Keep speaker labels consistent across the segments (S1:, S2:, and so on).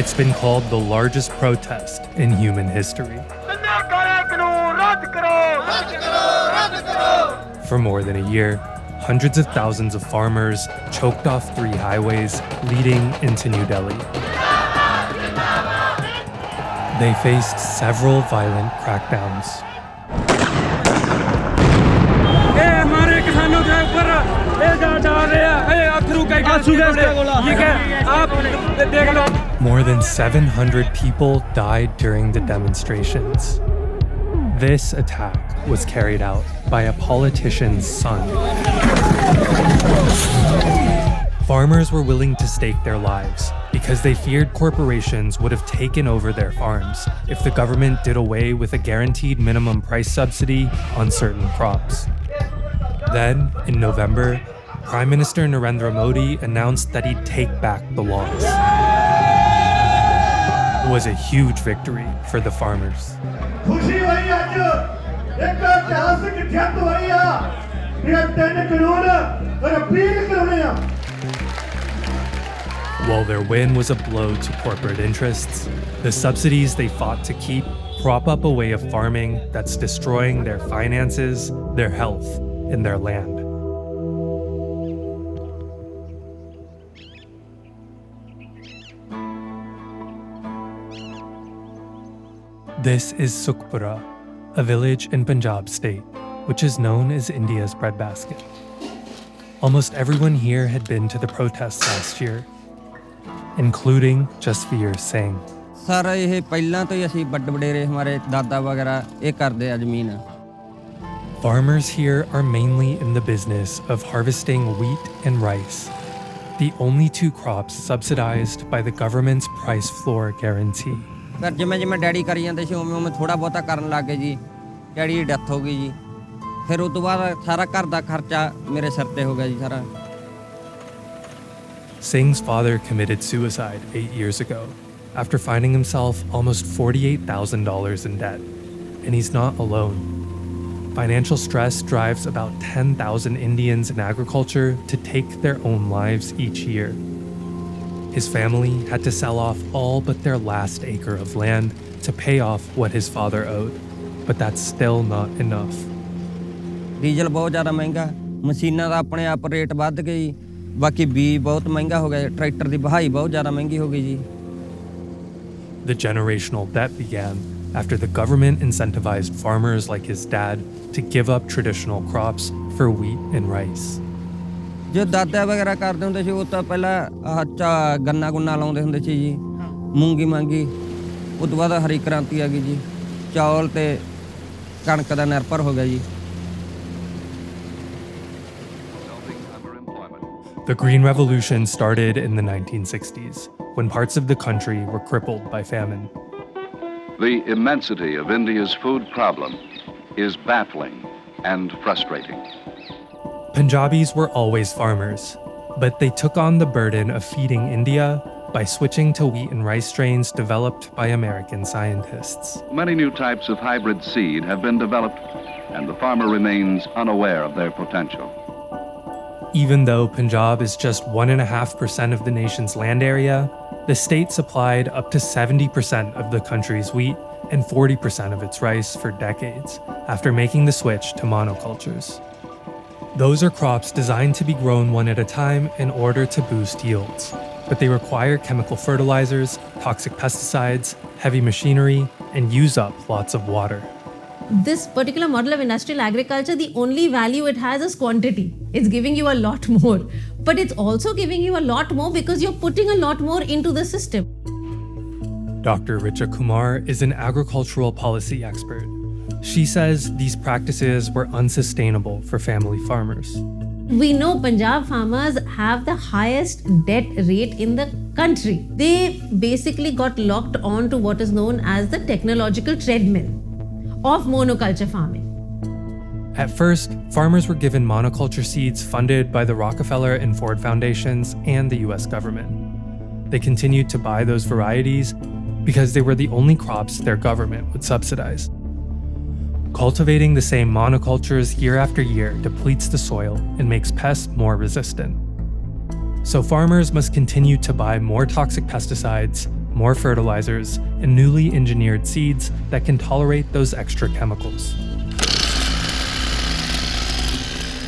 S1: It's been called the largest protest in human history. For more than a year, hundreds of thousands of farmers choked off 3 highways leading into New Delhi. They faced several violent crackdowns. More than 700 people died during the demonstrations. This attack was carried out by a politician's son. Farmers were willing to stake their lives because they feared corporations would have taken over their farms if the government did away with a guaranteed minimum price subsidy on certain crops. Then, in November, Prime Minister Narendra Modi announced that he'd take back the laws. It was a huge victory for the farmers. While their win was a blow to corporate interests, the subsidies they fought to keep prop up a way of farming that's destroying their finances, their health, and their land. This is Sukhpura, a village in Punjab state, which is known as India's breadbasket. Almost everyone here had been to the protests last year, including Jasveer Singh.
S2: सारा ये पहला तो ਅਸੀਂ ਵੱਡ ਵਡੇਰੇ ਹਮਾਰੇ ਦਾਦਾ ਵਗੈਰਾ ਇਹ ਕਰਦੇ ਆ ਜ਼ਮੀਨ.
S1: Farmers here are mainly in the business of harvesting wheat and rice, the only 2 crops subsidized by the government's price floor guarantee.
S2: ਪਰ ਜਿਵੇਂ ਡੈਡੀ ਕਰੀ ਜਾਂਦੇ ਸੀ ਉਵੇਂ ਥੋੜਾ ਬਹੁਤਾ ਕਰਨ ਲੱਗ ਗਏ ਜੀ. ਡੈਡੀ ਦੀ ਡੈਥ ਹੋ ਗਈ ਜੀ. ਫਿਰ ਉਸ ਤੋਂ ਬਾਅਦ ਸਾਰਾ ਘਰ ਦਾ ਖਰਚਾ ਮੇਰੇ ਸਿਰ ਤੇ ਹੋ ਗਿਆ ਜੀ ਸਾਰਾ.
S1: Singh's father committed suicide 8 years ago after finding himself almost $48,000 in debt. And he's not alone. Financial stress drives about 10,000 Indians in agriculture to take their own lives each year. His family had to sell off all but their last acre of land to pay off what his father owed. But that's still not enough.
S2: Diesel ਬਹੁਤ ਜ਼ਿਆਦਾ ਮਹਿੰਗਾ, ਮਸ਼ੀਨਾਂ ਦਾ ਆਪਣੇ ਆਪ rate ਵੱਧ ਗਈ, ਬਾਕੀ ਬੀਜ ਬਹੁਤ ਮਹਿੰਗਾ ਹੋ ਗਿਆ, ਟਰੈਕਟਰ ਦੀ ਵਹਾਈ ਬਹੁਤ ਜ਼ਿਆਦਾ ਮਹਿੰਗੀ ਹੋ ਗਈ ਜੀ.
S1: The generational debt began after the government incentivized farmers like his dad to give up traditional crops for wheat and rice.
S2: ਜੋ ਦਾਦਾ ਵਗੈਰਾ ਕਰਦੇ ਹੁੰਦੇ ਸੀ ਉਹ ਤਾਂ ਪਹਿਲਾਂ ਗੰਨਾ ਗੁੰਨਾ ਲਾਉਂਦੇ ਹੁੰਦੇ ਸੀ ਜੀ, ਮੂੰਗੀ ਮਾਂਗੀ. ਉਸ ਤੋਂ ਬਾਅਦ ਹਰੀ ਕ੍ਰਾਂਤੀ ਆ ਗਈ ਜੀ, ਚੌਲ ਤੇ ਕਣਕ ਦਾ ਨਿਰਭਰ ਹੋ ਗਿਆ ਜੀ.
S1: The Green Revolution started in the 1960s, when parts of the country were crippled by famine.
S3: The immensity of India's food problem is baffling and frustrating.
S1: Punjabis were always farmers, but they took on the burden of feeding India by switching to wheat and rice strains developed by American scientists.
S3: Many new types of hybrid seed have been developed, and the farmer remains unaware of their potential.
S1: Even though Punjab is just 1.5% of the nation's land area, the state supplied up to 70% of the country's wheat and 40% of its rice for decades after making the switch to monocultures. Those are crops designed to be grown one at a time in order to boost yields, but they require chemical fertilizers, toxic pesticides, heavy machinery, and use up lots of water.
S4: This particular model of industrial agriculture, the only value it has is quantity. It's giving you a lot more, but it's also giving you a lot more because you're putting a lot more into the system.
S1: Dr. Richa Kumar is an agricultural policy expert. She says these practices were unsustainable for family farmers.
S4: We know Punjab farmers have the highest debt rate in the country. They basically got locked on to what is known as the technological treadmill of monoculture farming.
S1: At first, farmers were given monoculture seeds funded by the Rockefeller and Ford Foundations and the US government. They continued to buy those varieties because they were the only crops their government would subsidize. Cultivating the same monocultures year after year depletes the soil and makes pests more resistant. So farmers must continue to buy more toxic pesticides, more fertilizers, and newly engineered seeds that can tolerate those extra chemicals.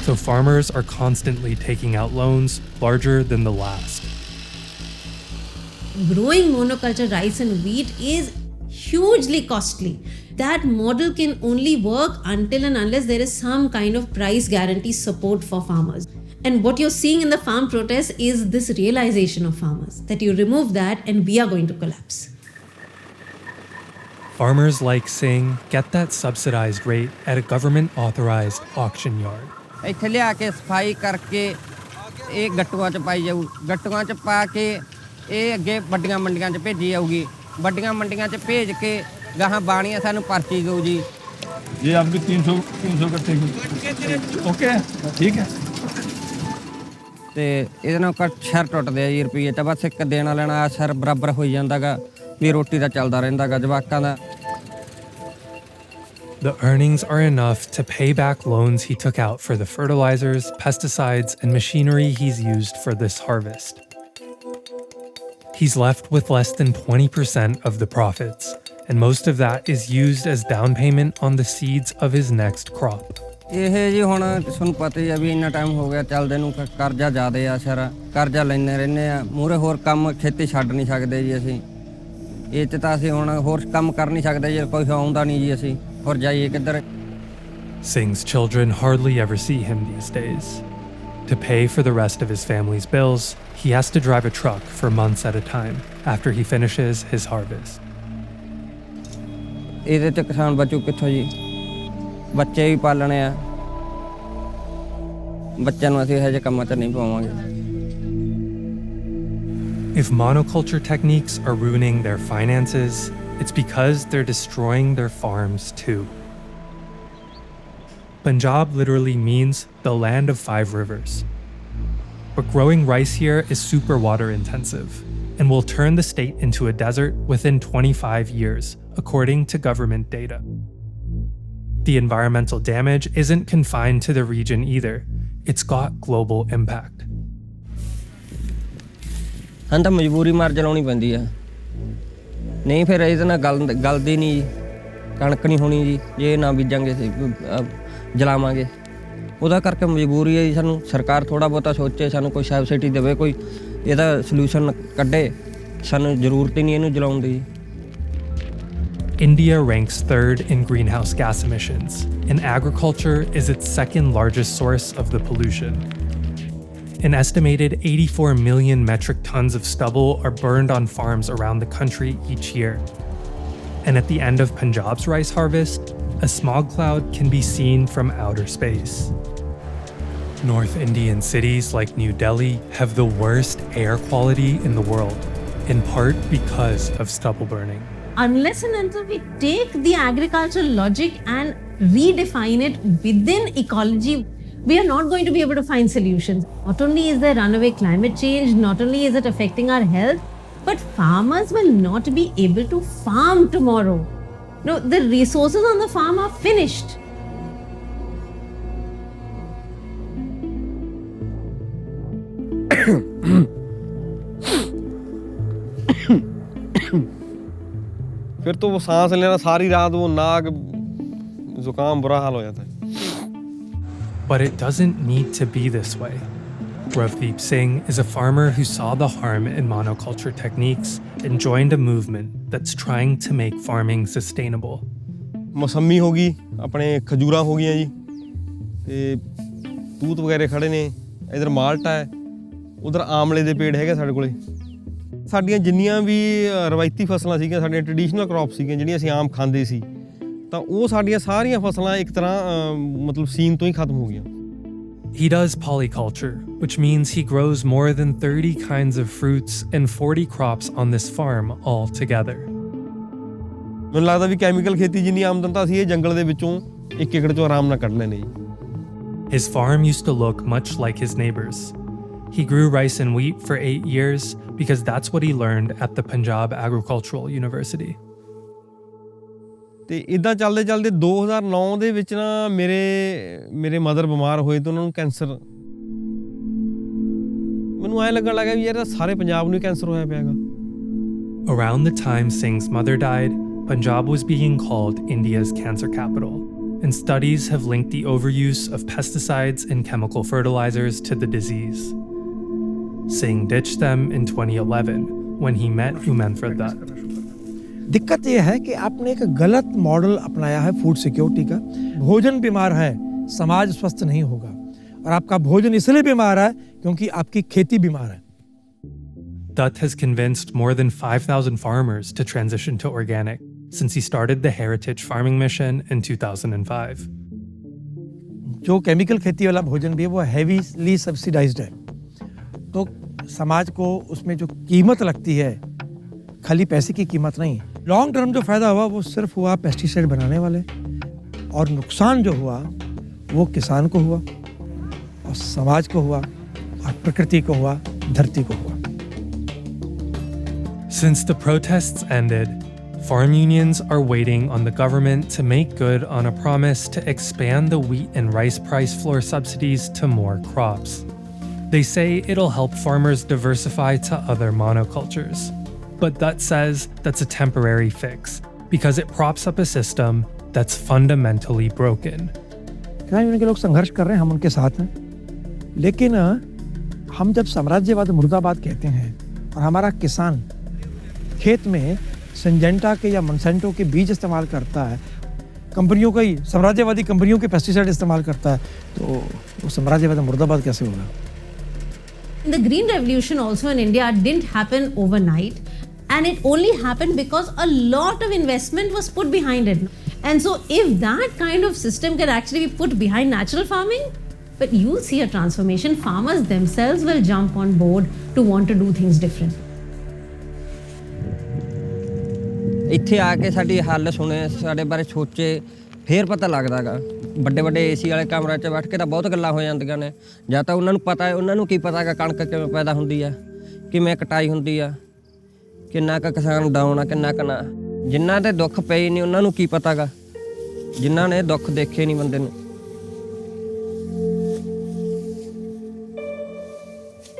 S1: So farmers are constantly taking out loans larger than the last.
S4: Growing monoculture rice and wheat is hugely costly. That model can only work until and unless there is some kind of price guarantee support for farmers. And what you're seeing in the farm protests is this realization of farmers that you remove that and we are going to collapse.
S1: Farmers like Singh get that subsidized rate at a government-authorized auction yard.
S2: ਇੱਥੇ ਲਿਆ ਕੇ ਸਫਾਈ ਕਰਕੇ ਇਹ ਗੱਟੂਆਂ 'ਚ ਪਾਈ ਜਾਊ, ਗੱਟੂਆਂ 'ਚ ਪਾ ਕੇ ਇਹ ਅੱਗੇ ਵੱਡੀਆਂ ਮੰਡੀਆਂ 'ਚ ਭੇਜੀ ਜਾਊਗੀ, ਵੱਡੀਆਂ ਮੰਡੀਆਂ 'ਚ ਭੇਜ ਕੇ ਗਾਹਾਂ ਬਾਣੀਆਂ ਸਾਨੂੰ ਪਰਚੀ ਦਊ ਜੀ।
S5: ये आपकी 300 कट्टे की ओके ठीक है।
S2: ਤੇ ਇਹਦੇ ਨਾਲ ਘੱਟ ਸਿਰ ਟੁੱਟਦੇ ਆ ਜੀ ਰੁਪਈਏ ਤਾਂ ਬਸ ਇੱਕ ਦੇਣਾ ਲੈਣਾ ਸਿਰ ਬਰਾਬਰ ਹੋਈ ਜਾਂਦਾ ਗਾ ਵੀ ਰੋਟੀ ਦਾ ਚੱਲਦਾ ਰਹਿੰਦਾ ਗਾ ਜਵਾਕਾਂ ਦਾ।
S1: The earnings are enough to pay back loans he took out for the fertilizers, pesticides, and machinery he's used for this harvest. He's left with less than 20% of the profits, and most of that is used as down payment on the seeds of his next crop.
S2: ਇਹ ਜੀ ਹੁਣ ਤੁਹਾਨੂੰ ਪਤਾ ਹੀ ਆ ਵੀ ਇੰਨਾ time ਹੋ ਗਿਆ ਚੱਲਦੇ ਨੂੰ ਕਰਜ਼ਾ ਜ਼ਿਆਦੇ ਆ ਸਾਰਾ ਕਰਜ਼ਾ ਲੈਂਦੇ ਰਹਿੰਦੇ ਆ ਮੂਹਰੇ ਹੋਰ ਕੰਮ ਖੇਤੀ ਛੱਡ ਨਹੀਂ ਸਕਦੇ ਜੀ ਅਸੀਂ ਇਹ 'ਚ ਤਾਂ ਅਸੀਂ ਹੁਣ ਹੋਰ ਕੰਮ ਕਰ ਨਹੀਂ ਸਕਦੇ ਜੇ ਕੋਈ ਆਉਂਦਾ ਨਹੀਂ ਜੀ ਅਸੀਂ ਹੋਰ ਜਾਈਏ ਕਿੱਧਰ।
S1: Singh's children hardly ever see him these days. To pay for the rest of his family's bills, he has to drive a truck for months at a time after he finishes his harvest.
S2: ਇਹਦੇ 'ਚ ਕਿਸਾਨ ਬਚੂ ਕਿੱਥੋਂ ਜੀ ਬੱਚੇ ਵੀ ਪਾਲਣੇ ਆ ਬੱਚਿਆਂ ਨੂੰ ਅਸੀਂ ਇਹੋ ਜਿਹੇ ਕੰਮਾਂ 'ਚ ਨਹੀਂ ਪਾਵਾਂਗੇ।
S1: If monoculture techniques are ruining their finances, it's because they're destroying their farms too. Punjab literally means the land of 5 rivers. But growing rice here is super water intensive and will turn the state into a desert within 25 years, according to government data. The environmental damage isn't confined to the region either. It's got global impact.
S2: ਹਾਂ ਤਾਂ ਮਜਬੂਰੀ ਮਾਰ ਚਲਾਉਣੀ ਪੈਂਦੀ ਆ ਨਹੀਂ ਫਿਰ ਇਹਦੇ ਨਾਲ ਗਲਦੀ ਨਹੀਂ ਕਣਕ ਨਹੀਂ ਹੋਣੀ ਜੀ ਜੇ ਨਾ ਬੀਜਾਂਗੇ ਜਲਾਵਾਂਗੇ ਉਹਦਾ ਕਰਕੇ ਮਜਬੂਰੀ ਹੈ ਜੀ ਸਾਨੂੰ ਸਰਕਾਰ ਥੋੜਾ ਬਹੁਤਾ ਸੋਚੇ ਸਾਨੂੰ ਕੋਈ ਸਬਸਿਡੀ ਦੇਵੇ ਕੋਈ ਇਹਦਾ ਸੋਲੂਸ਼ਨ ਕੱਢੇ ਸਾਨੂੰ ਜ਼ਰੂਰਤ ਹੀ ਨਹੀਂ ਇਹਨੂੰ ਜਲਾਉਣ ਦੀ।
S1: India ranks 3rd in greenhouse gas emissions, and agriculture is its second largest source of the pollution. An estimated 84 million metric tons of stubble are burned on farms around the country each year. And at the end of Punjab's rice harvest, a smog cloud can be seen from outer space. North Indian cities like New Delhi have the worst air quality in the world, in part because of stubble burning.
S4: Unless and until we take the agricultural logic and redefine it within ecology, we are not going to be able to find solutions. Not only is there runaway climate change, not only is it affecting our health, but farmers will not be able to farm tomorrow. No, the resources on the farm are finished.
S5: फिर तो वो सांस लेना सारी रात वो नाक जुकाम बुरा हाल हो जाता है।
S1: But it doesn't need to be this way. Ravdeep Singh is a farmer who saw the harm in monoculture techniques and joined a movement that's trying to make farming sustainable.
S5: मौसमी होगी अपने खजूरा हो गई जी ते तूत वगैरह खड़े ने इधर माल्टा है उधर आमले दे पेड़ है साढ़े कोले ਸਾਡੀਆਂ ਜਿੰਨੀਆਂ ਵੀ ਰਵਾਇਤੀ ਫਸਲਾਂ ਸੀਗੀਆਂ ਸਾਡੀਆਂ ਟ੍ਰੈਡੀਸ਼ਨਲ ਕ੍ਰੌਪ ਸੀਗੀਆਂ ਜਿਹੜੀਆਂ ਅਸੀਂ ਆਮ ਖਾਂਦੇ ਸੀ ਤਾਂ ਉਹ ਸਾਡੀਆਂ ਸਾਰੀਆਂ ਫਸਲਾਂ ਇੱਕ ਤਰ੍ਹਾਂ ਮਤਲਬ ਸੀਨ ਤੋਂ ਹੀ ਖਤਮ ਹੋ ਗਈਆਂ।
S1: He does polyculture, which means he grows more than 30 kinds of fruits and 40 crops on this farm all together.
S5: ਮੈਨੂੰ ਲੱਗਦਾ ਵੀ ਕੈਮੀਕਲ ਖੇਤੀ ਜਿੰਨੀ ਆਮਦਨ ਤਾਂ ਅਸੀਂ ਇਹ ਜੰਗਲ ਦੇ ਵਿੱਚੋਂ 1 ਏਕੜ ਚੋਂ ਆਰਾਮ ਨਾਲ ਕੱਢ ਲੈਣੇ ਜੀ।
S1: His farm used to look much like his neighbors. He grew rice and wheat for 8 years because that's what he learned at the Punjab Agricultural University.
S5: ਤੇ ਇਦਾਂ ਚੱਲਦੇ ਚੱਲਦੇ 2009 ਦੇ ਵਿੱਚ ਨਾ ਮੇਰੇ ਮਦਰ ਬਿਮਾਰ ਹੋਏ ਤੇ ਉਹਨਾਂ ਨੂੰ ਕੈਂਸਰ ਮੈਨੂੰ ਐਂ ਲੱਗਣ ਲੱਗਾ ਵੀ ਯਾਰ ਸਾਰੇ ਪੰਜਾਬ ਨੂੰ ਕੈਂਸਰ ਹੋਇਆ ਪਿਆਗਾ
S1: Around the time Singh's mother died, Punjab was being called India's cancer capital, and studies have linked the overuse of pesticides and chemical fertilizers to the disease. Singh ditched them in 2011 when he met Umenfra Dutt.
S6: दिक्कत यह है कि आपने एक गलत model अपनाया है food security का। भोजन बीमार है, समाज स्वस्थ नहीं होगा, और आपका भोजन इसलिए बीमार है क्योंकि आपकी खेती बीमार है।
S1: Dutt has convinced more than 5,000 farmers to transition to organic since he started the Heritage Farming Mission in 2005.
S6: जो केमिकल खेती वाला भोजन भी है वो हैवीली सब्सिडाइज्ड है, तो समाज को उसमें जो कीमत लगती है खाली पैसे की कीमत नहीं, लॉन्ग टर्म जो फायदा हुआ वो सिर्फ हुआ पेस्टिसाइड बनाने वाले, और नुकसान जो हुआ वो किसान को हुआ और समाज को हुआ और प्रकृति को हुआ, धरती को हुआ।
S1: Since the protests ended, farm unions are waiting on the government to make good on a promise to expand the wheat and rice price floor subsidies to more crops. They say it'll help farmers diversify to other monocultures. But Dutt says that's a temporary fix because it props up a system that's fundamentally broken.
S6: Union के लोग संघर्ष कर रहे हैं, हम उनके साथ हैं, लेकिन हम जब साम्राज्यवाद मुर्दाबाद कहते हैं और हमारा किसान खेत में सिंजेंटा के या मोनसेंटो के बीज इस्तेमाल करता है, कंपनियों का ही साम्राज्यवादी कंपनियों के पेस्टिसाइड इस्तेमाल करता है, तो वो साम्राज्यवाद मुर्दाबाद कैसे होगा?
S4: The Green Revolution also in India didn't happen overnight, and it only happened because a lot of investment was put behind it. And so if that kind of system can actually be put behind natural farming, but you'll see a transformation. Farmers themselves will jump on board to want to do things different.
S2: ਇੱਥੇ ਆ ਕੇ ਸਾਡੀ ਹੱਲ ਸੁਣੇ, ਸਾਡੇ ਬਾਰੇ ਸੋਚੇ, ਫੇਰ ਪਤਾ ਲੱਗਦਾਗਾ। ਵੱਡੇ ਵੱਡੇ ਏਸੀ ਵਾਲੇ ਕਮਰਿਆਂ 'ਚ ਬੈਠ ਕੇ ਤਾਂ ਬਹੁਤ ਗੱਲਾਂ ਹੋ ਜਾਂਦੀਆਂ ਨੇ। ਜਾਂ ਤਾਂ ਉਹਨਾਂ ਨੂੰ ਪਤਾ ਹੈ, ਉਹਨਾਂ ਨੂੰ ਕੀ ਪਤਾ ਹੈਗਾ ਕਣਕ ਕਿਵੇਂ ਪੈਦਾ ਹੁੰਦੀ ਆ, ਕਿਵੇਂ ਕਟਾਈ ਹੁੰਦੀ ਆ, ਕਿੰਨਾ ਕੁ ਕਿਸਾਨ ਡਾਊਨ ਆ, ਕਿੰਨਾ ਕੁ ਨਾ। ਜਿਨ੍ਹਾਂ ਦੇ ਦੁੱਖ ਪਏ ਨਹੀਂ ਉਹਨਾਂ ਨੂੰ ਕੀ ਪਤਾਗਾ, ਜਿਨ੍ਹਾਂ ਨੇ ਦੁੱਖ ਦੇਖੇ ਨਹੀਂ ਬੰਦੇ ਨੂੰ,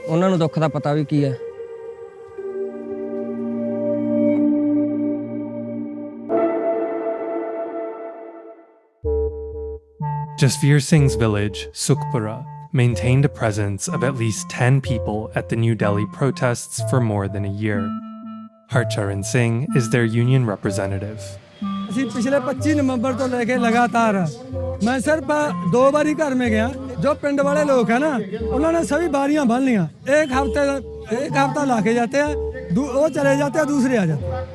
S2: ਉਹਨਾਂ ਨੂੰ ਦੁੱਖ ਦਾ ਪਤਾ ਵੀ ਕੀ ਹੈ।
S1: Jasveer Singh's village, Sukhpura, maintained a presence of at least 10 people at the New Delhi protests for more than a year. Harcharan Singh is their union representative.
S7: ਅਸੀਂ ਪਿਛਲੇ 25 ਨਵੰਬਰ ਤੋਂ ਲੈ ਕੇ ਲਗਾਤਾਰ ਮੈਂ ਸਿਰਫ 2 ਵਾਰੀ ਘਰ में गया। जो पिंड वाले लोग हैं ना, उन्होंने सभी बारियां बन लिया। एक हफ्ता ला के जाते हैं, वो चले जाते हैं, दूसरे आ जाते हैं।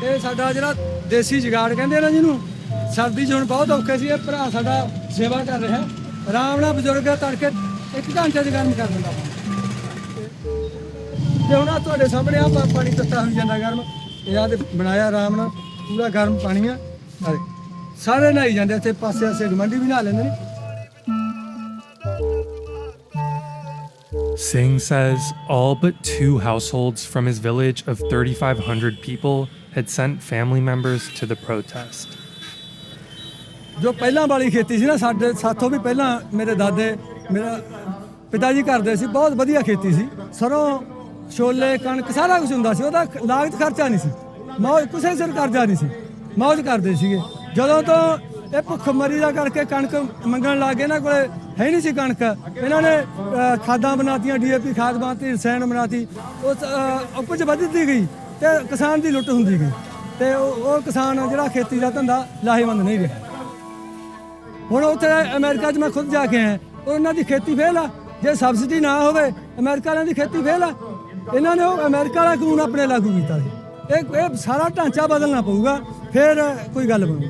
S7: ये साडा ਜਿਹੜਾ ਦੇਸੀ ਜੁਗਾੜ ਕਹਿੰਦੇ ਨੇ ਜਿਹਨੂੰ, ਸਰਦੀ 'ਚ ਹੁਣ ਬਹੁਤ ਔਖੇ ਸੀ। ਇਹ ਭਰਾ ਸਾਡਾ ਸੇਵਾ ਕਰ ਰਿਹਾ, ਆਰਾਮ ਨਾਲ ਬਜ਼ੁਰਗ ਤੜਕੇ 1 ਘੰਟੇ 'ਚ ਗਰਮ ਕਰ ਦਿੰਦਾ। ਤੇ ਹੁਣ ਆ ਤੁਹਾਡੇ ਸਾਹਮਣੇ ਆ ਪਾਣੀ ਤੱਤਾ ਹੋਈ ਜਾਂਦਾ ਗਰਮ। ਇਹ ਆ ਤੇ ਬਣਾਇਆ ਆਰਾਮ ਨਾਲ ਪੂਰਾ ਗਰਮ ਪਾਣੀ ਆ। ਸਾਰੇ ਨਹਾਈ ਜਾਂਦੇ ਇੱਥੇ, ਪਾਸੇ ਗਮੰਡੀ ਵੀ ਨਹਾ ਲੈਂਦੇ ਨੇ।
S1: Singh says all but 2 households from his village of 3,500 people had sent family members to the protest.
S7: ਜੋ ਪਹਿਲਾਂ ਵਾਲੀ ਖੇਤੀ ਸੀ ਨਾ, ਸਾਡੇ ਸਾਥੋਂ ਵੀ ਪਹਿਲਾਂ ਮੇਰੇ ਦਾਦੇ, ਮੇਰਾ ਪਿਤਾ ਜੀ ਕਰਦੇ ਸੀ, ਬਹੁਤ ਵਧੀਆ ਖੇਤੀ ਸੀ। ਸਰੋਂ, ਛੋਲੇ, ਕਣਕ ਸਾਰਾ ਕੁਝ ਹੁੰਦਾ ਸੀ। ਉਹਦਾ ਲਾਗਤ ਖਰਚਾ ਨਹੀਂ ਸੀ, ਮੌਜ ਕਿਸੇ ਸਿਰ ਕਰਜ਼ਾ ਨਹੀਂ ਸੀ, ਮੌਜ ਕਰਦੇ ਸੀਗੇ। ਜਦੋਂ ਤੋਂ ਇਹ ਭੁੱਖ ਮਰੀ ਦਾ ਕਰਕੇ ਕਣਕ ਮੰਗਣ ਲੱਗ ਗਏ, ਇਹਨਾਂ ਕੋਲੇ ਹੈ ਨਹੀਂ ਸੀ ਕਣਕ। ਇਹਨਾਂ ਨੇ ਖਾਦਾਂ ਬਣਾਤੀਆਂ, DAP ਖਾਦ ਬਣਾਤੀ, ਰਸਾਇਣ ਬਣਾਤੀ, ਉਸ ਉਪਜ ਵੱਧਦੀ ਗਈ ਤੇ ਕਿਸਾਨ ਦੀ ਲੁੱਟ ਹੁੰਦੀ ਗਈ, ਤੇ ਉਹ ਕਿਸਾਨ ਜਿਹੜਾ ਖੇਤੀ ਦਾ ਧੰਦਾ ਲਾਹੇਵੰਦ ਨਹੀਂ ਰਿਹਾ। ਹੁਣ ਉੱਥੇ ਅਮਰੀਕਾ 'ਚ ਮੈਂ ਖੁਦ ਜਾ ਕੇ ਆਇਆ, ਉਹਨਾਂ ਦੀ ਖੇਤੀ ਫੇਲ ਆ। ਜੇ ਸਬਸਿਡੀ ਨਾ ਹੋਵੇ, ਅਮਰੀਕਾ ਵਾਲਿਆਂ ਦੀ ਖੇਤੀ ਫੇਲ ਆ। ਇਹਨਾਂ ਨੇ ਉਹ ਅਮਰੀਕਾ ਵਾਲਾ ਕਾਨੂੰਨ ਆਪਣੇ ਲਾਗੂ ਕੀਤਾ ਸੀ। ਇਹ ਸਾਰਾ ਢਾਂਚਾ ਬਦਲਣਾ ਪਊਗਾ, ਫਿਰ ਕੋਈ ਗੱਲ ਬਣੂਗੀ।